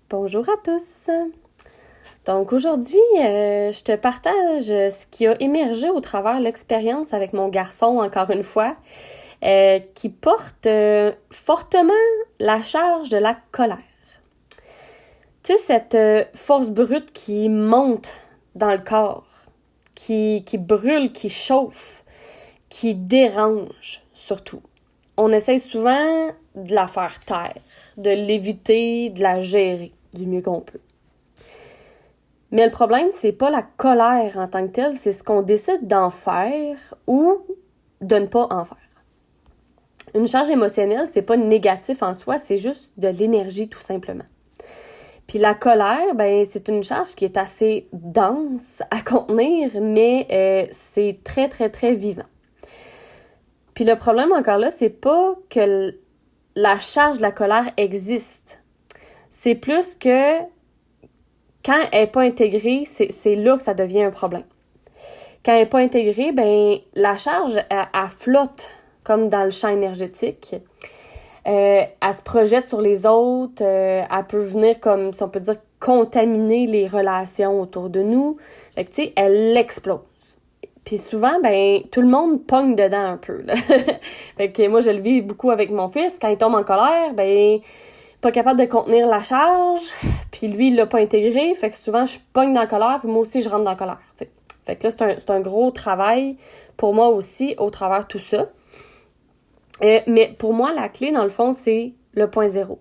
Bonjour à tous! Donc aujourd'hui, je te partage ce qui a émergé au travers de l'expérience avec mon garçon, encore une fois, qui porte fortement la charge de la colère. Tu sais, cette force brute qui monte dans le corps, qui brûle, qui chauffe, qui dérange surtout. On essaie souvent de la faire taire, de l'éviter, de la gérer du mieux qu'on peut. Mais le problème, c'est pas la colère en tant que telle, c'est ce qu'on décide d'en faire ou de ne pas en faire. Une charge émotionnelle, c'est pas négatif en soi, c'est juste de l'énergie tout simplement. Puis la colère, c'est une charge qui est assez dense à contenir, mais c'est très, très, très vivant. Puis le problème encore là, c'est pas que la charge de la colère existe. C'est plus que quand elle n'est pas intégrée, c'est là que ça devient un problème. Quand elle n'est pas intégrée, la charge, elle flotte comme dans le champ énergétique. Elle se projette sur les autres. Elle peut venir comme, si on peut dire, contaminer les relations autour de nous. Fait que, tu sais, elle explose. Puis souvent, tout le monde pogne dedans un peu, là. Fait que moi, je le vis beaucoup avec mon fils. Quand il tombe en colère, pas capable de contenir la charge, puis lui, il l'a pas intégré. Fait que souvent, je pogne dans la colère, puis moi aussi, je rentre dans la colère, t'sais. Fait que là, c'est un gros travail pour moi aussi, au travers de tout ça. Mais pour moi, la clé, dans le fond, c'est le point zéro.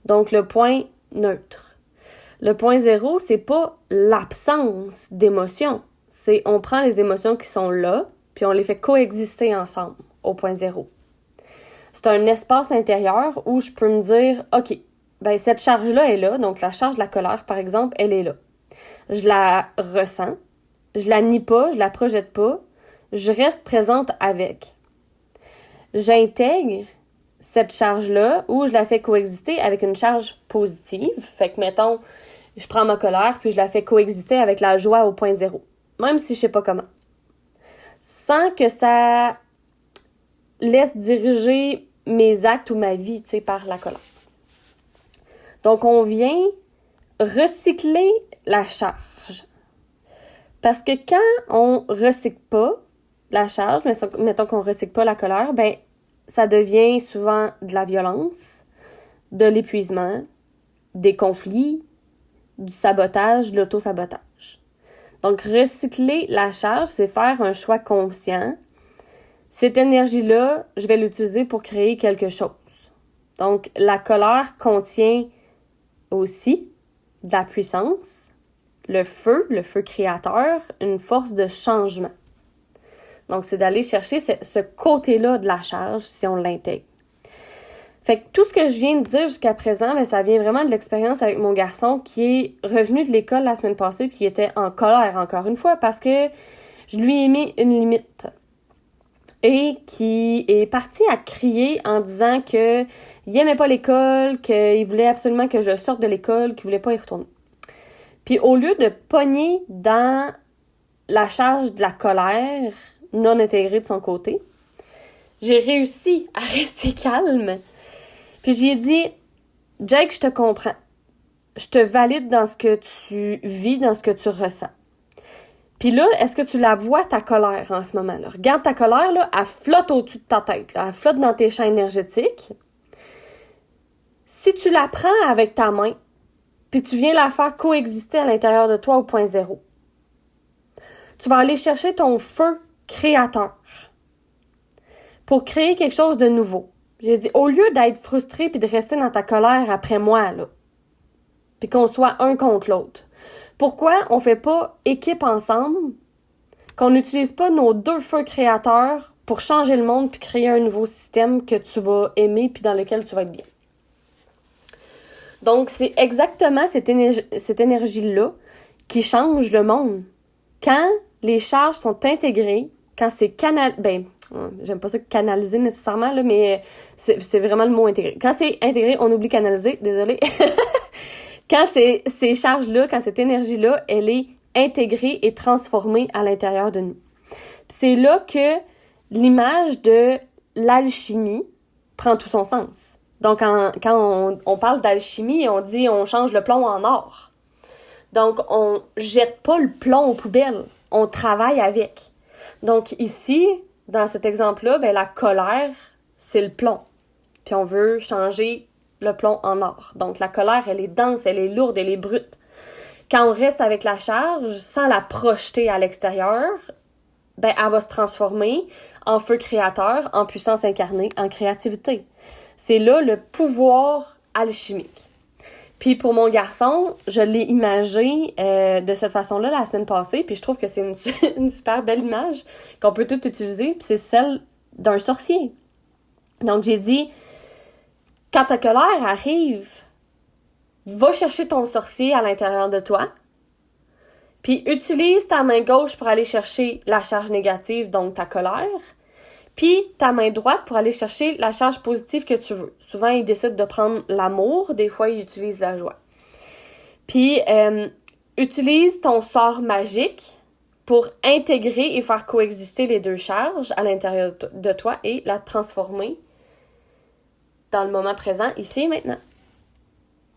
Donc, le point neutre. Le point zéro, c'est pas l'absence d'émotions. C'est on prend les émotions qui sont là, puis on les fait coexister ensemble au point zéro. C'est un espace intérieur où je peux me dire, OK, cette charge-là est là, donc la charge de la colère, par exemple, elle est là. Je la ressens, je la nie pas, je la projette pas, je reste présente avec. J'intègre cette charge-là ou je la fais coexister avec une charge positive. Fait que, mettons, je prends ma colère puis je la fais coexister avec la joie au point zéro. Même si je sais pas comment. Sans que ça laisse diriger mes actes ou ma vie, par la colère. Donc, on vient recycler la charge. Parce que quand on recycle pas la charge, mettons qu'on recycle pas la colère, ça devient souvent de la violence, de l'épuisement, des conflits, du sabotage, de l'auto-sabotage. Donc, recycler la charge, c'est faire un choix conscient. Cette énergie-là, je vais l'utiliser pour créer quelque chose. Donc, la colère contient aussi de la puissance, le feu créateur, une force de changement. Donc, c'est d'aller chercher ce côté-là de la charge si on l'intègre. Fait que tout ce que je viens de dire jusqu'à présent, ça vient vraiment de l'expérience avec mon garçon qui est revenu de l'école la semaine passée puis qui était en colère encore une fois parce que je lui ai mis une limite. Et qui est parti à crier en disant qu'il aimait pas l'école, qu'il voulait absolument que je sorte de l'école, qu'il voulait pas y retourner. Puis au lieu de pogner dans la charge de la colère non intégrée de son côté, j'ai réussi à rester calme. Puis j'ai dit, Jake, je te comprends. Je te valide dans ce que tu vis, dans ce que tu ressens. Puis là, est-ce que tu la vois, ta colère, en ce moment-là? Regarde ta colère, là, elle flotte au-dessus de ta tête, là. Elle flotte dans tes champs énergétiques. Si tu la prends avec ta main, puis tu viens la faire coexister à l'intérieur de toi au point zéro, tu vas aller chercher ton feu créateur pour créer quelque chose de nouveau. J'ai dit, au lieu d'être frustré puis de rester dans ta colère après moi, là, puis qu'on soit un contre l'autre, pourquoi on fait pas équipe ensemble, qu'on n'utilise pas nos deux feux créateurs pour changer le monde puis créer un nouveau système que tu vas aimer puis dans lequel tu vas être bien? Donc, c'est exactement cette énergie-là qui change le monde. Quand les charges sont intégrées, quand c'est j'aime pas ça canaliser nécessairement, là, mais c'est vraiment le mot intégré. Quand c'est intégré, on oublie canaliser, désolé. Quand ces charges-là, quand cette énergie-là, elle est intégrée et transformée à l'intérieur de nous. Puis c'est là que l'image de l'alchimie prend tout son sens. Donc, quand on parle d'alchimie, on dit on change le plomb en or. Donc, on jette pas le plomb aux poubelles. On travaille avec. Donc, ici, dans cet exemple-là, ben, la colère, c'est le plomb. Puis on veut changer le plomb en or. Donc, la colère, elle est dense, elle est lourde, elle est brute. Quand on reste avec la charge, sans la projeter à l'extérieur, ben, elle va se transformer en feu créateur, en puissance incarnée, en créativité. C'est là le pouvoir alchimique. Puis pour mon garçon, je l'ai imagé de cette façon-là la semaine passée, puis je trouve que c'est une super belle image qu'on peut tout utiliser, puis c'est celle d'un sorcier. Donc j'ai dit, quand ta colère arrive, va chercher ton sorcier à l'intérieur de toi, puis utilise ta main gauche pour aller chercher la charge négative, donc ta colère, puis ta main droite pour aller chercher la charge positive que tu veux. Souvent, ils décident de prendre l'amour, des fois, ils utilisent la joie. Puis, utilise ton sort magique pour intégrer et faire coexister les deux charges à l'intérieur de toi et la transformer dans le moment présent, ici et maintenant.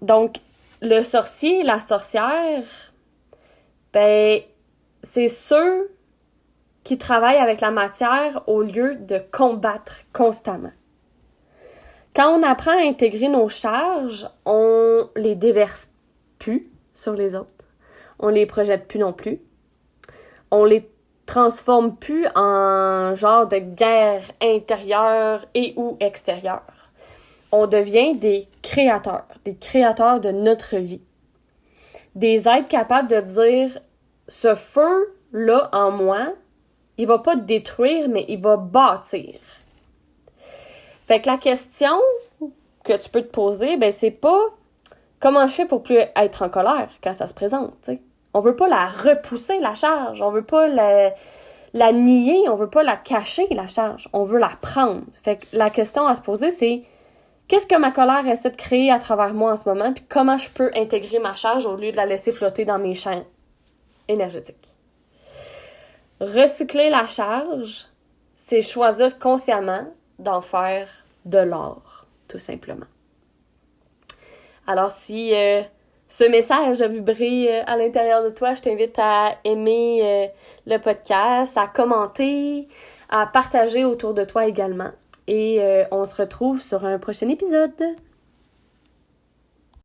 Donc, le sorcier, la sorcière, ben, c'est ceux qui travaillent avec la matière au lieu de combattre constamment. Quand on apprend à intégrer nos charges, on les déverse plus sur les autres. On les projette plus non plus. On les transforme plus en genre de guerre intérieure et ou extérieure. On devient des créateurs de notre vie. Des êtres capables de dire, ce feu-là en moi, il va pas détruire, mais il va bâtir. Fait que la question que tu peux te poser, ben c'est pas comment je fais pour plus être en colère quand ça se présente, t'sais. On veut pas la repousser, la charge. On veut pas la nier, on veut pas la cacher, la charge. On veut la prendre. Fait que la question à se poser, c'est qu'est-ce que ma colère essaie de créer à travers moi en ce moment, puis comment je peux intégrer ma charge au lieu de la laisser flotter dans mes champs énergétiques. Recycler la charge, c'est choisir consciemment d'en faire de l'or, tout simplement. Alors, si ce message a vibré à l'intérieur de toi, je t'invite à aimer le podcast, à commenter, à partager autour de toi également. Et on se retrouve sur un prochain épisode.